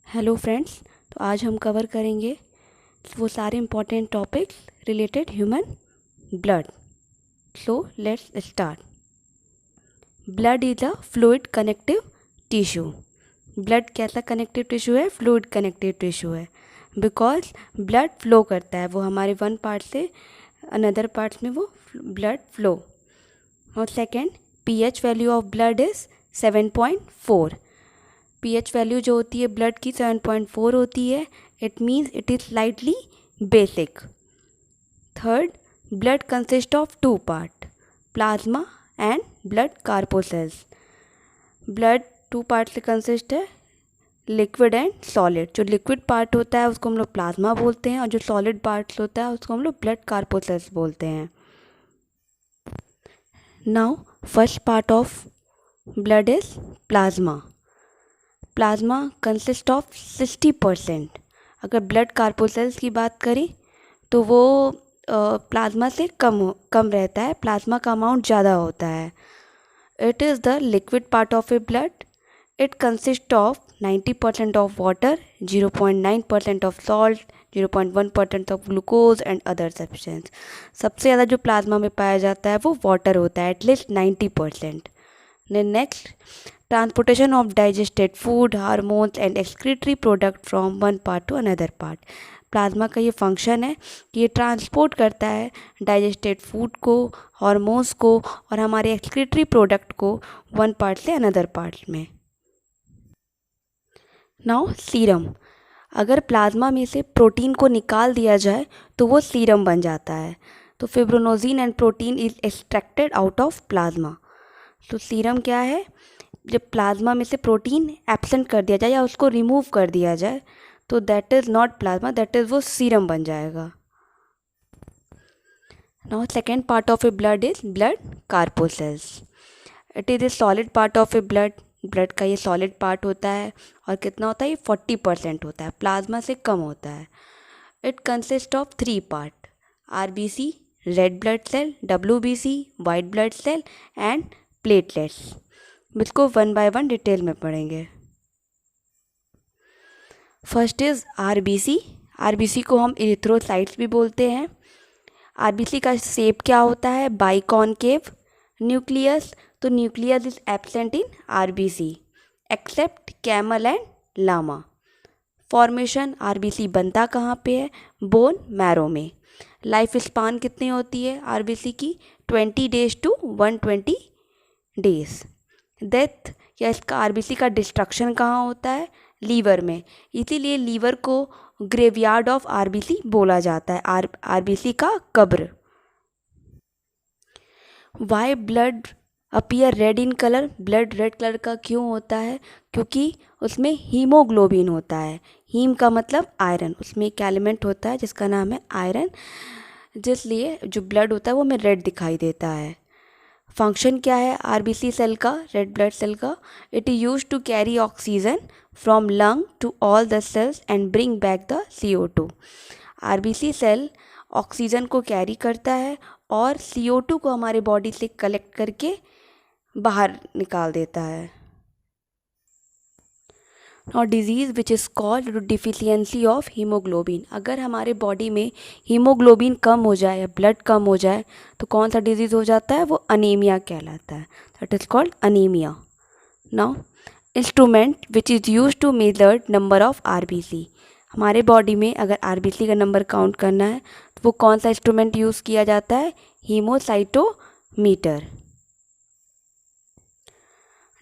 Hello friends. तो आज हम कवर करेंगे वो सारे important topics related human blood. So let's start. Blood is a fluid connective tissue. Blood कैसा कनेक्टिव टिश्यू है? फ्लूइड कनेक्टिव टिश्यू है, बिकॉज ब्लड फ्लो करता है, वो हमारे वन पार्ट से अनदर पार्ट्स में वो ब्लड फ्लो। और second, pH value of blood is 7.4। PH value जो होती है ब्लड की 7.4 होती है। It means it is slightly basic. Third, blood consist of two part, plasma and blood corpuscles. Blood two part से कंसिस्ट है, liquid and solid. जो liquid part होता है उसको हम लोग प्लाज्मा बोलते हैं, और जो सॉलिड पार्ट होता है उसको हम लोग ब्लड कार्पोसेल्स बोलते हैं। Now first part of blood is plasma. Plasma consist of 60%। अगर ब्लड कार्पोसेल्स की बात करें तो वो प्लाज्मा से कम रहता है, प्लाज्मा का अमाउंट ज़्यादा होता है। It is the liquid part of a blood. It consist of 90% of water, 0.9% of salt, 0.1% of glucose and other substance. सबसे ज़्यादा जो प्लाज्मा में पाया जाता है वो वाटर होता है, at least 90%। Next, transportation of digested food, hormones and excretory product from one part two another part. Plasma का ये फंक्शन है कि ये ट्रांसपोर्ट करता है डाइजेस्टेड फूड को, हार्मोन्स को और हमारे एक्सक्रीटरी प्रोडक्ट को वन पार्ट से अनदर पार्ट में। Now serum. अगर प्लाज्मा में से प्रोटीन को निकाल दिया जाए तो वो सीरम बन जाता है। तो fibrinogen and protein is extracted out of plasma. तो सीरम क्या है? जब प्लाज्मा में से प्रोटीन एब्सेंट कर दिया जाए या उसको रिमूव कर दिया जाए तो that is not plasma, that is वो सीरम बन जाएगा। Now second part of a blood is blood corpuscles. It is a solid part of a blood. Blood का ये सॉलिड पार्ट होता है और कितना होता है? ये 40% होता है, प्लाज्मा से कम होता है। It consist of 3 part, RBC, red blood cell, WBC, white blood cell and platelets. इसको वन बाय वन डिटेल में पढ़ेंगे। First is RBC. आरबीसी को हम इरिथ्रोसाइट्स भी बोलते हैं। आरबीसी का शेप क्या होता है? बाइकॉनकेव। न्यूक्लियस, तो nucleus is absent in RBC except camel and llama. Formation, RBC बनता कहाँ पे है? बोन मैरो में। लाइफ स्पान कितनी होती है आरबीसी की? 20 डेज टू 120 डेज। डेथ या इसका आरबीसी का डिस्ट्रक्शन कहाँ होता है? लीवर में। इसीलिए लीवर को ग्रेवयार्ड ऑफ आरबीसी बोला जाता है, आरबीसी का कब्र। Why blood appear red in colour? Blood red colour का क्यों होता है? क्योंकि उसमें हीमोग्लोबिन होता है। हीम का मतलब आयरन, उसमें एक एलिमेंट होता है जिसका नाम है आयरन, जिसलिए जो ब्लड होता है वो हमें रेड दिखाई देता है। फंक्शन क्या है आरबीसी सेल का, रेड ब्लड सेल का? It is use to carry oxygen from lung to all the cells and bring back the CO2। RBC cell oxygen को कैरी करता है और CO2 को हमारे बॉडी से कलेक्ट करके बाहर निकाल देता है। और disease which is called deficiency of haemoglobin. अगर हमारे बॉडी में हीमोग्लोबिन कम हो जाए या ब्लड कम हो जाए तो कौन सा डिजीज़ हो जाता है? वो अनीमिया कहलाता है, that is called anaemia. Now instrument which is use to measure number of RBC. हमारे बॉडी में अगर आरबीसी का नंबर काउंट करना है तो वो कौन सा इंस्ट्रूमेंट यूज़ किया जाता है? हीमोसाइटोमीटर।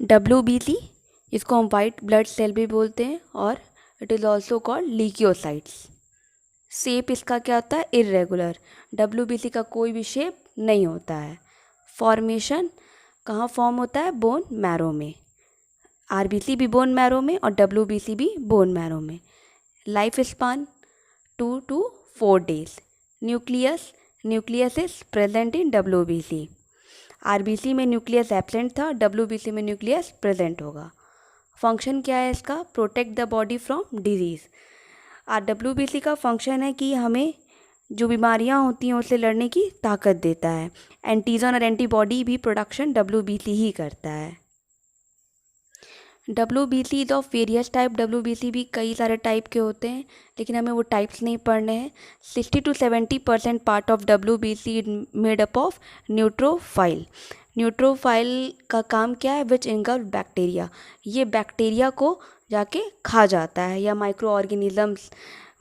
डब्ल्यूबीसी, इसको हम वाइट ब्लड सेल भी बोलते हैं और it is also called leucocytes. Shape इसका क्या होता है? इरेगुलर। डब्ल्यूबीसी का कोई भी शेप नहीं होता है। फॉर्मेशन कहाँ फॉर्म होता है? बोन मैरो में। आरबीसी भी बोन मैरो में और डब्ल्यूबीसी भी बोन मैरो में। Life span 2 to 4 days। Nucleus is present in WBC. RBC में न्यूक्लियस एब्सेंट था, डब्ल्यूबीसी में न्यूक्लियस प्रेजेंट होगा। फंक्शन क्या है इसका? Protect the body from disease. WBC का फंक्शन है कि हमें जो बीमारियां होती हैं उससे लड़ने की ताकत देता है। एंटीजन और एंटीबॉडी भी प्रोडक्शन डब्ल्यूबीसी ही करता है। WBC is of various type. WBC भी कई सारे टाइप के होते हैं, लेकिन हमें वो टाइप्स नहीं पढ़ने हैं। 60-70% part of WBC made up of neutrophil. Neutrophil का काम क्या है? Which engulf bacteria. ये बैक्टीरिया को जाके खा जाता है, या माइक्रो ऑर्गेनिजम्स,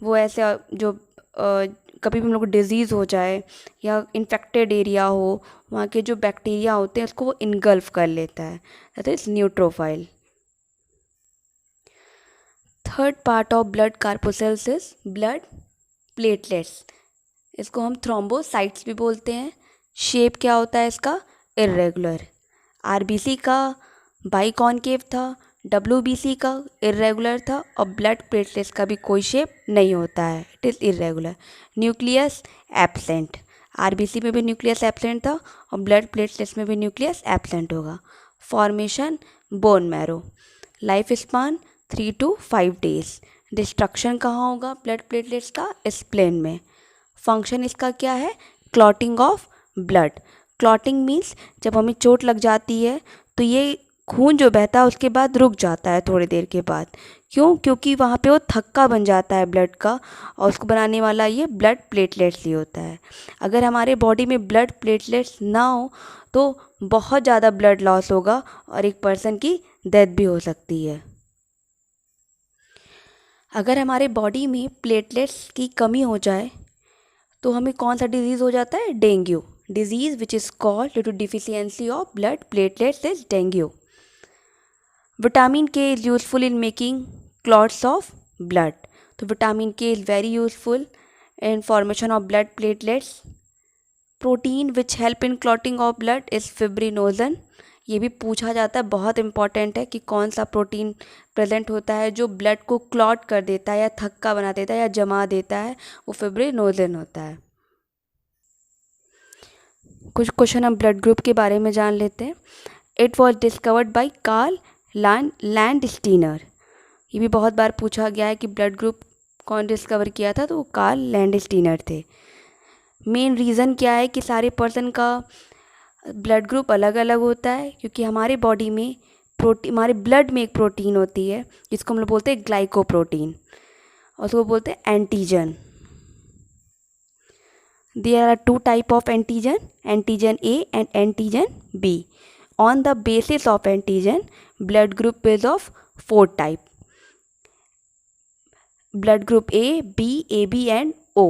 वो ऐसे जो कभी भी हम लोग को डिजीज़ हो जाए या इन्फेक्टेड एरिया हो, वहाँ के जो बैक्टीरिया होते हैं उसको वो इनगल्फ कर लेता है, that is neutrophil. Third part of blood corpuscles is blood platelets. इसको हम थ्रोम्बोसाइट्स भी बोलते हैं। शेप क्या होता है इसका? इर्रेगुलर। आरबीसी का बाइकॉनकेव था, WBC का इर्रेगुलर था, और ब्लड प्लेटलेट्स का भी कोई शेप नहीं होता है, it is irregular. Nucleus absent. RBC में भी न्यूक्लियस एब्सेंट था और ब्लड प्लेटलेट्स में भी न्यूक्लियस एब्सेंट होगा। Formation bone marrow. Life span 3 to 5 days। Destruction कहाँ होगा ब्लड प्लेटलेट्स का? स्प्लेन में। फंक्शन इसका क्या है? Clotting of blood. Clotting means जब हमें चोट लग जाती है तो ये खून जो बहता है उसके बाद रुक जाता है थोड़ी देर के बाद। क्यों? क्योंकि वहाँ पे वो थक्का बन जाता है ब्लड का, और उसको बनाने वाला ये ब्लड प्लेटलेट्स ही होता है। अगर हमारे बॉडी में ब्लड प्लेटलेट्स ना हो तो बहुत ज़्यादा ब्लड लॉस होगा और एक पर्सन की डेथ भी हो सकती है। अगर हमारे बॉडी में प्लेटलेट्स की कमी हो जाए तो हमें कौन सा डिजीज़ हो जाता है? Dengue. Disease which is called due to deficiency of blood platelets is dengue. Vitamin K is useful in making clots of blood. तो vitamin K is very useful in formation of blood platelets. Protein which help in clotting of blood is fibrinogen. ये भी पूछा जाता है, बहुत important है कि कौन सा प्रोटीन प्रेजेंट होता है जो ब्लड को क्लॉट कर देता है या थक्का बना देता है या जमा देता है, वो फिब्रिनोजन होता है। कुछ क्वेश्चन हम ब्लड ग्रुप के बारे में जान लेते हैं। It was discovered by Karl Landsteiner. ये भी बहुत बार पूछा गया है कि ब्लड ग्रुप कौन डिस्कवर किया था, तो वो कार्ल लैंडस्टीनर थे। मेन रीज़न क्या है कि सारे पर्सन का ब्लड ग्रुप अलग अलग होता है, क्योंकि हमारे बॉडी में हमारे ब्लड में एक प्रोटीन होती है जिसको हम लोग बोलते हैं ग्लाइकोप्रोटीन, और उसको बोलते हैं antigen. There are 2 type of antigen, antigen A and antigen B. On the basis of antigen, blood group is of 4 type. Blood group A, B, AB and O.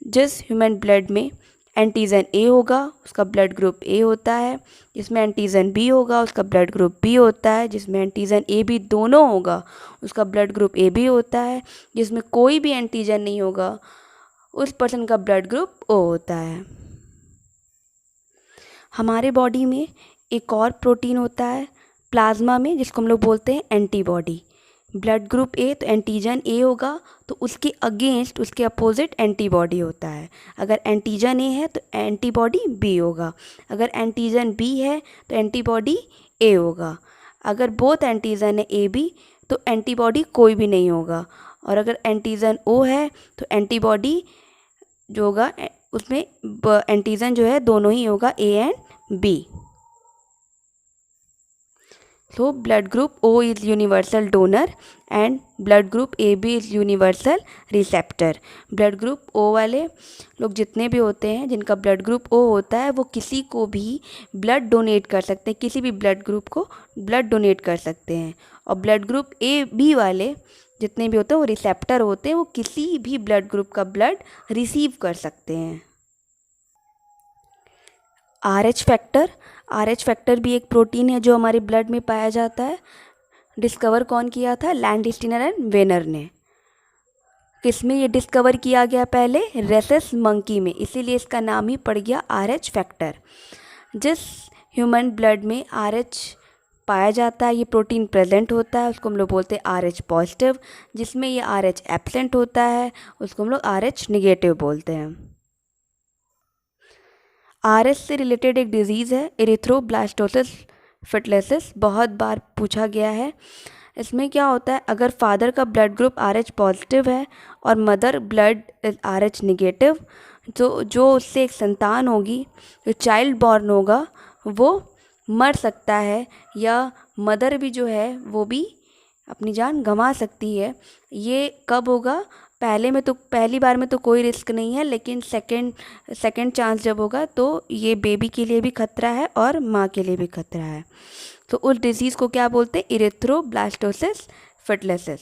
जिस ह्यूमन ब्लड में antigen A होगा उसका blood group A होता है, जिसमें antigen B होगा उसका blood group B होता है, जिसमें एंटीजन A B दोनों होगा उसका ब्लड ग्रुप AB होता है, जिसमें कोई भी एंटीजन नहीं होगा उस पर्सन का ब्लड ग्रुप O होता है। हमारे बॉडी में एक और प्रोटीन होता है प्लाज्मा में जिसको हम लोग बोलते हैं एंटीबॉडी। ब्लड ग्रुप A तो एंटीजन A होगा तो उसके अगेंस्ट, उसके अपोजिट एंटीबॉडी होता है। अगर एंटीजन A है तो एंटीबॉडी B होगा, अगर एंटीजन B है तो एंटीबॉडी A होगा। अगर बोथ एंटीजन है A B तो एंटीबॉडी कोई भी नहीं होगा, और अगर एंटीजन O है तो एंटीबॉडी जो होगा उसमें एंटीजन जो है दोनों ही होगा, A and B। So blood group O is universal donor and blood group AB is universal receptor। blood group O वाले लोग जितने भी होते हैं जिनका blood group O होता है वो किसी को भी blood donate कर सकते हैं, किसी भी blood group को blood donate कर सकते हैं। और blood group AB वाले जितने भी होते हैं वो रिसेप्टर होते हैं, वो किसी भी blood group का blood रिसीव कर सकते हैं। RH फैक्टर, RH फैक्टर भी एक प्रोटीन है जो हमारे ब्लड में पाया जाता है। डिस्कवर कौन किया था? लैंडस्टीनर एंड वेनर ने। किस में ये डिस्कवर किया गया? पहले रेसस मंकी में, इसीलिए इसका नाम ही पड़ गया RH फैक्टर। जिस ह्यूमन ब्लड में RH पाया जाता है, ये प्रोटीन प्रेजेंट होता है, उसको हम लोग बोलते हैं RH पॉजिटिव। जिसमें ये RH एब्सेंट होता है उसको हम लोग RH निगेटिव बोलते हैं। RH से रिलेटेड एक डिजीज़ है एरिथ्रोब्लास्टोसिस फिटलेसिस, बहुत बार पूछा गया है। इसमें क्या होता है, अगर फादर का ब्लड ग्रुप RH पॉजिटिव है और मदर ब्लड RH निगेटिव, तो जो उससे एक संतान होगी, जो चाइल्ड बॉर्न होगा, वो मर सकता है या मदर भी जो है वो भी अपनी जान गंवा सकती है। ये कब होगा? पहली बार में तो कोई रिस्क नहीं है, लेकिन सेकंड चांस जब होगा तो ये बेबी के लिए भी खतरा है और माँ के लिए भी खतरा है। तो उस डिजीज़ को क्या बोलते हैं? इरेथ्रोब्लास्टोसिस फर्टिलिसिस।